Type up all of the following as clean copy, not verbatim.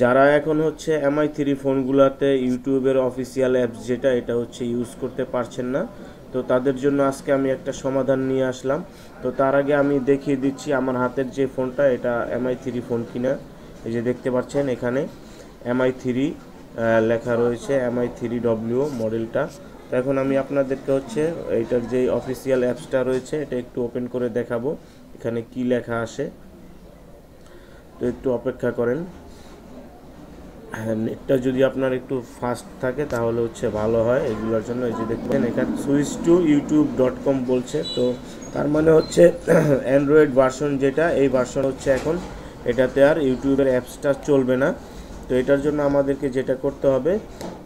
যারা এখন হচ্ছে MI3 ফোনগুলোতে ইউটিউবের অফিসিয়াল অ্যাপস যেটা এটা হচ্ছে ইউজ করতে পারছেন না, তো তাদের জন্য আজকে আমি একটা সমাধান নিয়ে আসলাম। তো তার আগে আমি দেখিয়ে দিচ্ছি আমার হাতের যে ফোনটা এটা MI3 ফোন কিনা। এই যে দেখতে পাচ্ছেন এখানে MI3 লেখা রয়েছে, MI3W মডেলটা। তো এখন আমি আপনাদেরকে হচ্ছে এইটার যে অফিসিয়াল অ্যাপসটা রয়েছে এটা একটু ওপেন করে দেখাবো এখানে কি লেখা আসে। তো একটু অপেক্ষা করেন। হ্যাঁ, নেটটা যদি আপনার একটু ফাস্ট থাকে তাহলে হচ্ছে ভালো হয় এগুলোর জন্য। এই যে দেখবেন এখানে সুইচ টু youtube.com বলছে, তো তার মানে হচ্ছে অ্যান্ড্রয়েড ভার্সন যেটা এই ভার্সন হচ্ছে এখন এটাতে আর ইউটিউবের অ্যাপসটা চলবে না। তো এটার জন্য আমাদেরকে যেটা করতে হবে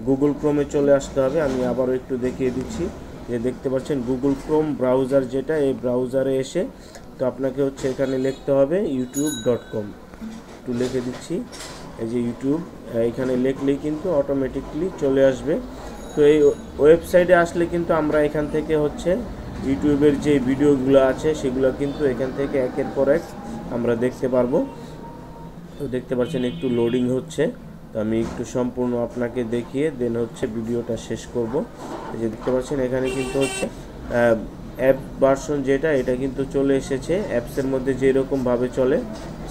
গুগল ক্রোমে চলে আসতে হবে। আমি আবারও একটু দেখিয়ে দিচ্ছি, যে দেখতে পাচ্ছেন গুগল ক্রোম ব্রাউজার যেটা, এই ব্রাউজারে এসে তো আপনাকে হচ্ছে এখানে লিখতে হবে youtube.com। একটু লিখে দিচ্ছি, এই যে ইউটিউব, এখানে লিখলেই কিন্তু অটোমেটিকলি চলে আসবে। তো এই ওয়েবসাইটে আসলে কিন্তু আমরা এখান থেকে হচ্ছে ইউটিউবের যে ভিডিওগুলো আছে সেগুলো কিন্তু এখান থেকে একের পর এক আমরা দেখতে পারবো। তো দেখতে পাচ্ছেন একটু লোডিং হচ্ছে, তো আমি একটু সম্পূর্ণ আপনাকে দেখিয়ে দেন হচ্ছে ভিডিওটা শেষ করব। এই যে দেখতে পাচ্ছেন এখানে কিন্তু হচ্ছে অ্যাপ ভার্সন যেটা এটা কিন্তু চলে এসেছে। অ্যাপসের মধ্যে যেরকমভাবে চলে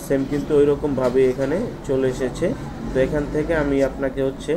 সেম কিন্তু ওই রকমভাবে এখানে চলে এসেছে। তো এখান থেকে আমি আপনাকে হচ্ছে